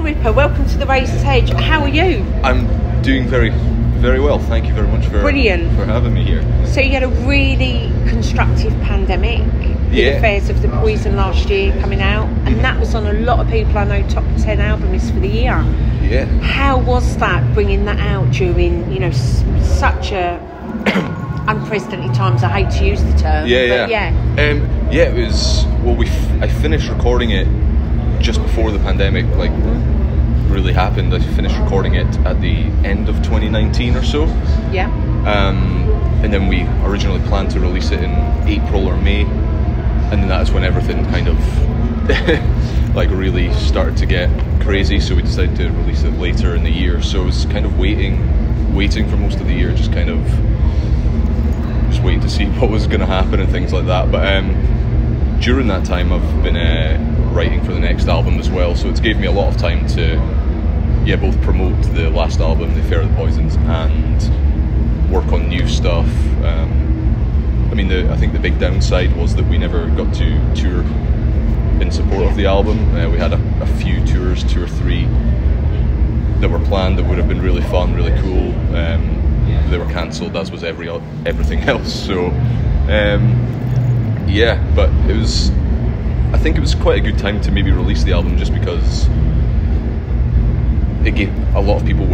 Hellripper, welcome to the Razor's Edge. How are you? I'm doing very, very well. Thank you very much for having me here. So you had a really constructive pandemic. The Affairs of the Poison last year coming out, and that was on a lot of people I know top 10 album lists for the year. Yeah. How was that, bringing that out during, you know, such a unprecedented times? I hate to use the term. It was. Well, I finished recording it just before the pandemic really happened. I finished recording it at the end of 2019 or so. Yeah. And then we originally planned to release it in April or May, and then that's when everything kind of really started to get crazy. So we decided to release it later in the year. So it was kind of waiting for most of the year, just waiting to see what was going to happen and things like that. But during that time, I've been writing for the next album as well. So it's gave me a lot of time to both promote the last album, The Affair of the Poisons, and work on new stuff. I think the big downside was that we never got to tour in support of the album. We had a few tours, 2 or 3, that were planned that would have been really fun, really cool. They were cancelled, as was everything else. So, but I think it was quite a good time to maybe release the album, just because it gave a lot of people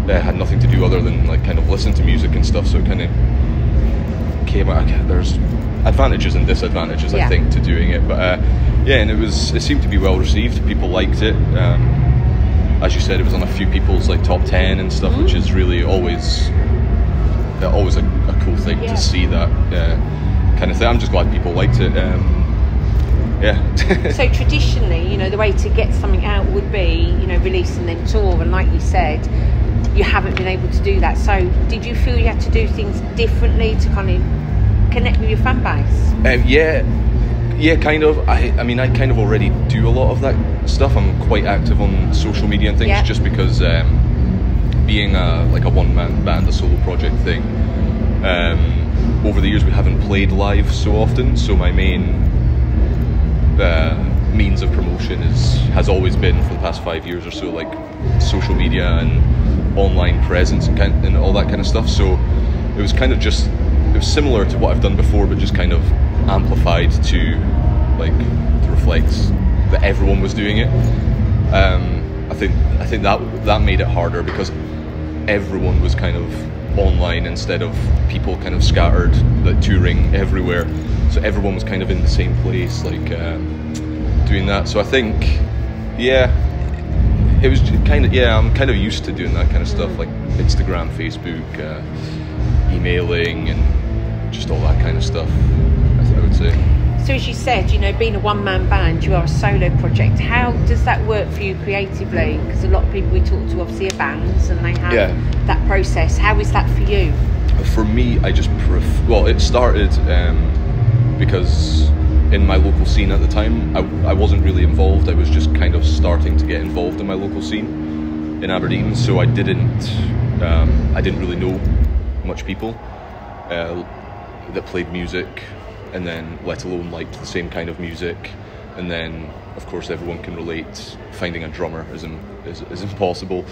had nothing to do other than kind of listen to music and stuff. So it kind of came out. There's advantages and disadvantages, I think, to doing it. But and it seemed to be well received. People liked it. As you said, it was on a few people's top 10 and stuff, which is really always a cool thing to see, that kind of thing. I'm just glad people liked it. So traditionally, the way to get something out would be, release and then tour, and like you said, you haven't been able to do that. So did you feel you had to do things differently to kind of connect with your fan base? Kind of. I kind of already do a lot of that stuff. I'm quite active on social media and things, just because being a one-man band, a solo project thing, over the years we haven't played live so often, so my main means of promotion has always been, for the past 5 years or so, social media and online presence and all that kind of stuff. So it was kind of it was similar to what I've done before, but just kind of amplified to reflect that everyone was doing it. I think that made it harder, because everyone was kind of online instead of people kind of scattered, touring everywhere. So everyone was kind of in the same place, doing that. So I think, it was kind of, I'm kind of used to doing that kind of stuff, like Instagram, Facebook, emailing, and just all that kind of stuff, I would say. So as you said, being a one-man band, you are a solo project. How does that work for you creatively? Because a lot of people we talk to obviously are bands, and they have that process. How is that for you? For me, I just it started because in my local scene at the time, I wasn't really involved. I was just kind of starting to get involved in my local scene in Aberdeen, so I didn't really know much people that played music, and then let alone liked the same kind of music. And then, of course, everyone can relate. Finding a drummer is impossible.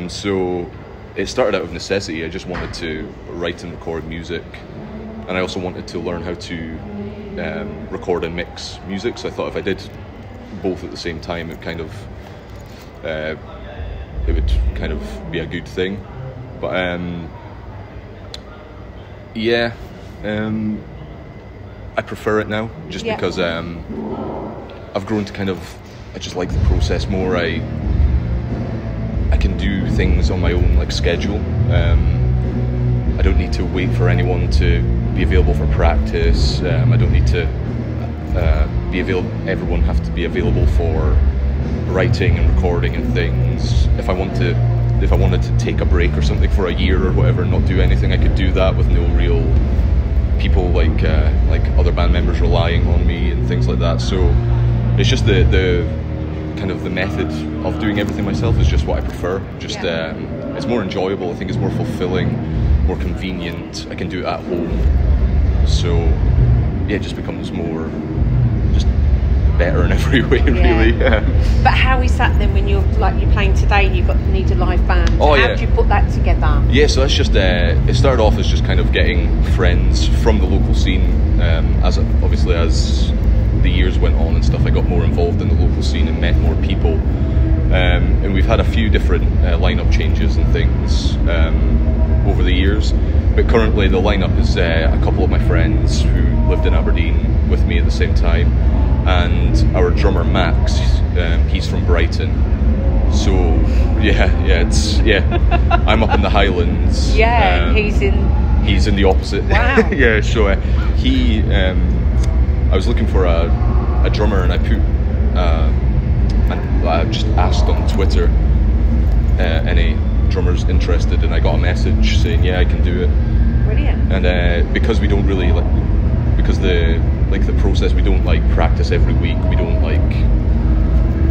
So it started out of necessity. I just wanted to write and record music, and I also wanted to learn how to record and mix music. So I thought if I did both at the same time, it would kind of be a good thing. But I prefer it now, just because I've grown to I just like the process more. I can do things on my own schedule. I don't need to wait for anyone to be available for practice. I don't need to be available. Everyone have to be available for writing and recording and things. If I wanted to take a break or something for a year or whatever and not do anything, I could do that with no real people like other band members relying on me and things like that. So it's just the kind of the method of doing everything myself is just what I prefer. It's more enjoyable. I think it's more fulfilling, more convenient. I can do it at home. So it just becomes more just better in every way, really. But how is that then when you're playing today and you need a live band? How do you put that together? Yeah, so that's just it started off as just kind of getting friends from the local scene. As the years went on and stuff, I got more involved in the local scene and met more people. And we've had a few different lineup changes and things over the years. But currently the lineup is a couple of my friends who lived in Aberdeen with me at the same time, and our drummer Max, he's from Brighton. So I'm up in the Highlands. He's in the opposite. Wow. Yeah, so I was looking for a drummer, and I just asked on Twitter any drummers interested, and I got a message saying I can do it. Brilliant. And because we don't really because the process, we don't practice every week, we don't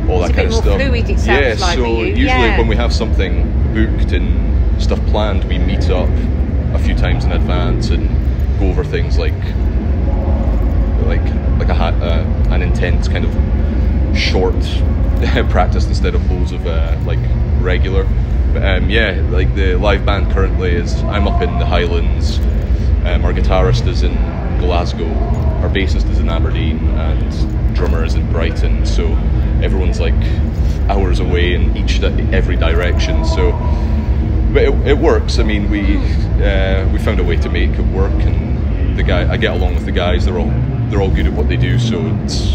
all that kind of stuff. Fluid, it sounds like. So usually when we have something booked and stuff planned, we meet up a few times in advance and go over things like an intense kind of short practice instead of loads of regular. But the live band currently is, I'm up in the Highlands, our guitarist is in Glasgow, our bassist is in Aberdeen, and drummer is in Brighton, so everyone's hours away in every direction. So but it works. I mean, we found a way to make it work, and I get along with the guys, they're all good at what they do, so it's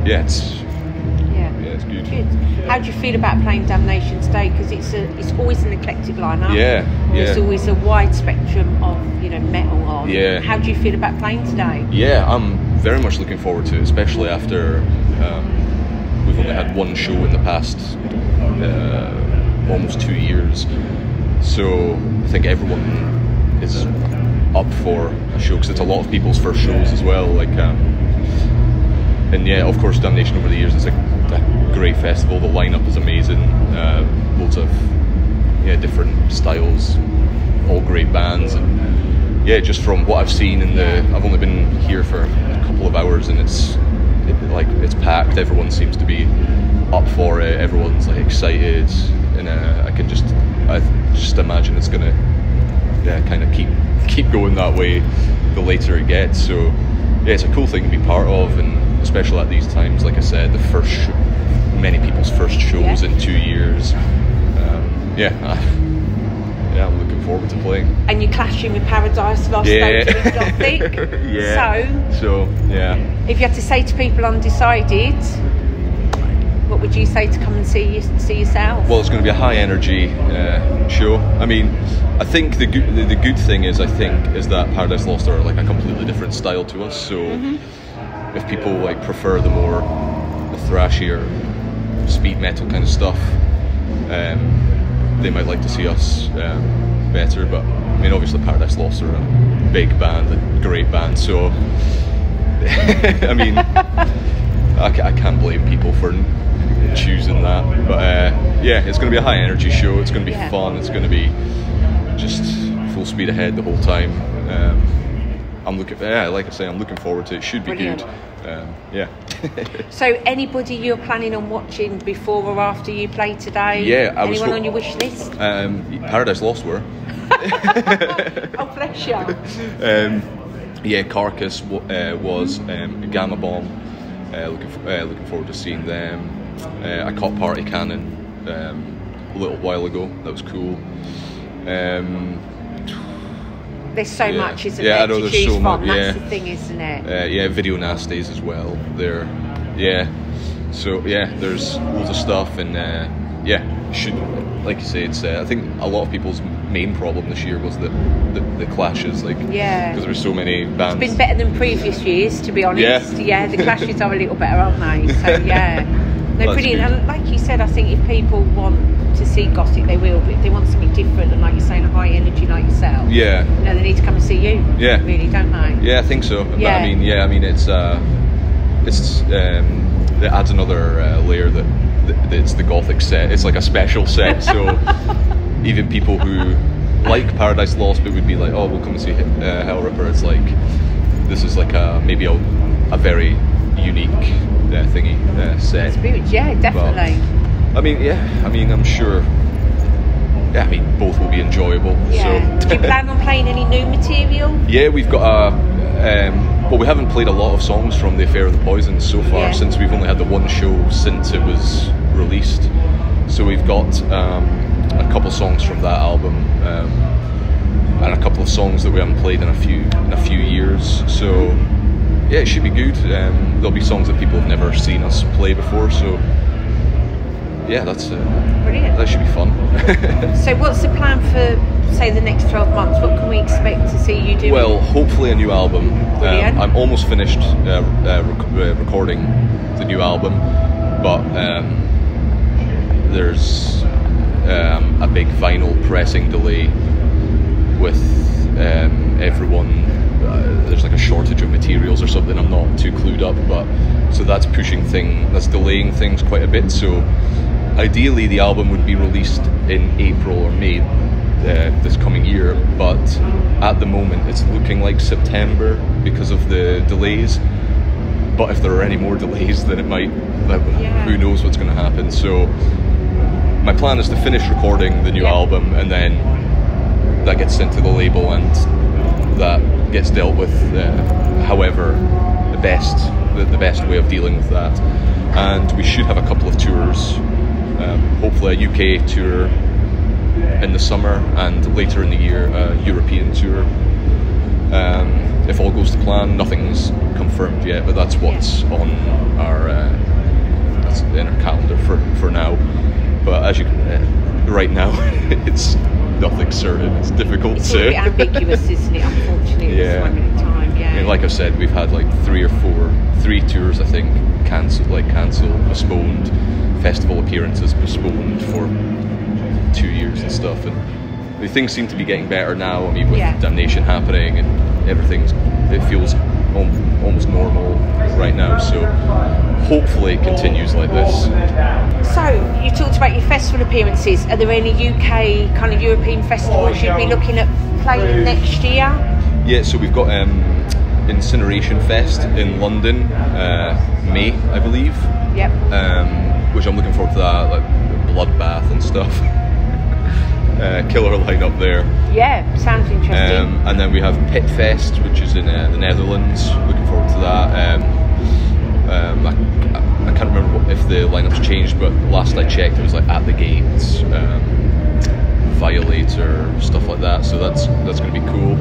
good. How do you feel about playing Damnation today? Because it's always an eclectic lineup. There's always a wide spectrum of metal on. How do you feel about playing today? I'm very much looking forward to it, especially after we've only had one show in the past almost 2 years. So I think everyone is up for a show, because it's a lot of people's first shows as well. And of course, Damnation over the years is a great festival. The lineup is amazing. Loads of different styles, all great bands, and just from what I've seen I've only been here for a couple of hours, and it's packed. Everyone seems to be up for it. Everyone's excited, and I just imagine it's gonna kind of keep going that way the later it gets. So it's a cool thing to be part of, and especially at these times, like I said, many people's first shows in 2 years. I'm looking forward to playing. And you're clashing with Paradise Lost, Gothic. So if you had to say to people undecided, what would you say to come and see yourself? Well, it's going to be a high energy show. I mean, I think the good thing is that Paradise Lost are a completely different style to us. So if people prefer the thrashier speed metal kind of stuff, they might like to see us better. But I mean, obviously Paradise Lost are a big band, a great band, so I mean, I can't blame people for choosing that. But it's going to be a high energy show. It's going to be fun. It's going to be just full speed ahead the whole time. I'm looking forward to it. Should be Brilliant. Good. So anybody you're planning on watching before or after you play today? Anyone on your wish list? Paradise Lost were. Oh, bless you. Carcass was Gamma Bomb. Looking forward to seeing them. I caught Party Cannon a little while ago. That was cool. There's so much, isn't there, to choose from? That's the thing, isn't it? Video Nasties as well. So there's loads of stuff, and should, like you say, it's. I think a lot of people's main problem this year was the clashes, because there were so many bands. It's been better than previous years, to be honest. The clashes are a little better, aren't they? So no, brilliant. And like you said, I think if people want to see Gothic, they will. But if they want something different, and like you're saying, a high energy like yourself, they need to come and see you. Really, don't they? I think so. But I mean, it's it adds another layer that it's the Gothic set. It's like a special set. So even people who like Paradise Lost but would be like, oh, we'll come and see Hellripper, it's like this is like maybe a very unique set. Experience, yeah, definitely. But, I'm sure. Yeah, both will be enjoyable. Yeah. So. Do you plan on playing any new material? Yeah, we've got we haven't played a lot of songs from the Affair of the Poisons so far, since we've only had the one show since it was released. So we've got a couple songs from that album, and a couple of songs that we haven't played in a few years. So yeah, it should be good. There'll be songs that people have never seen us play before. So yeah, that's brilliant. That should be fun. So what's the plan for, say, the next 12 months? What can we expect to see you doing? Well, hopefully a new album. I'm almost finished recording the new album, but there's a big vinyl pressing delay with everyone. There's like a shortage of materials or something. I'm not too clued up, but so that's delaying things quite a bit. So ideally the album would be released in April or May this coming year, but at the moment it's looking like September because of the delays. But if there are any more delays, then it might, who knows what's going to happen. So my plan is to finish recording the new album, and then that gets sent to the label and that gets dealt with however the best way of dealing with that. And we should have a couple of tours, hopefully a UK tour in the summer, and later in the year a European tour. If all goes to plan. Nothing's confirmed yet, but that's what's on our that's in our calendar for now. But as you can, right now it's nothing certain. It's difficult it's to. It's a bit ambiguous, isn't it? Unfortunately, at this moment in time. Yeah. Like I've said, we've had like three tours, I think, cancelled, postponed, festival appearances postponed for 2 years and stuff, and things seem to be getting better now. With Damnation happening and it feels almost normal right now, so hopefully it continues like this. So you talked about your festival appearances. Are there any UK kind of European festivals you'd be looking at playing next year? Yeah, so we've got Incineration Fest in London, May, I believe. Yep. Which I'm looking forward to that, like Bloodbath and stuff. Killer lineup there. Yeah, sounds interesting. And then we have Pit Fest, which is in the Netherlands. Looking forward to that. I can't remember if the lineup's changed, but last I checked, it was like At the Gates, Violator, stuff like that. So that's going to be cool.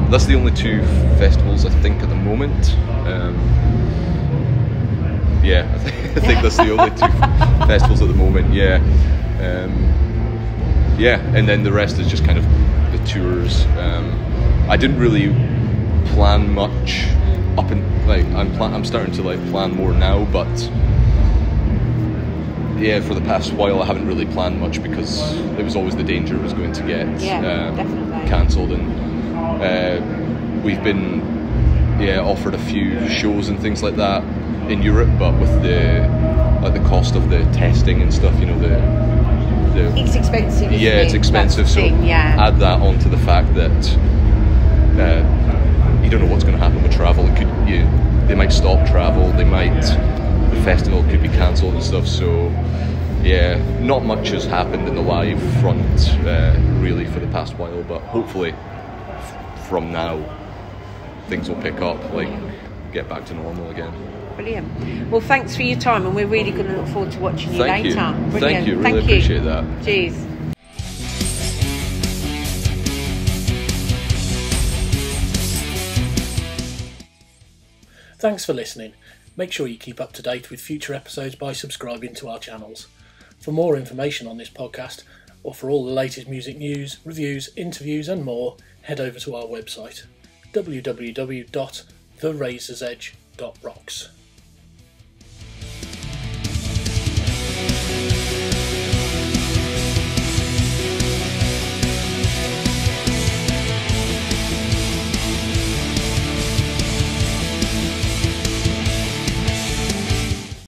That's the only two festivals I think at the moment. I think that's the only two festivals at the moment. And then the rest is just kind of the tours. I didn't really plan much I'm starting to plan more now, but for the past while I haven't really planned much because there was always the danger it was going to get cancelled, and we've been offered a few shows and things like that in Europe, but with the cost of the testing and stuff, it's expensive. It's expensive. So add that on to the fact that you don't know what's going to happen with travel. They might stop travel. The festival could be cancelled and stuff. So not much has happened in the live front really for the past while. But hopefully from now things will pick up, get back to normal again. Brilliant. Well, thanks for your time, and we're really going to look forward to watching you later. Brilliant. Thank you. Really appreciate that. Cheers. Thanks for listening. Make sure you keep up to date with future episodes by subscribing to our channels. For more information on this podcast, or for all the latest music news, reviews, interviews and more, head over to our website www.therazorsedge.rocks.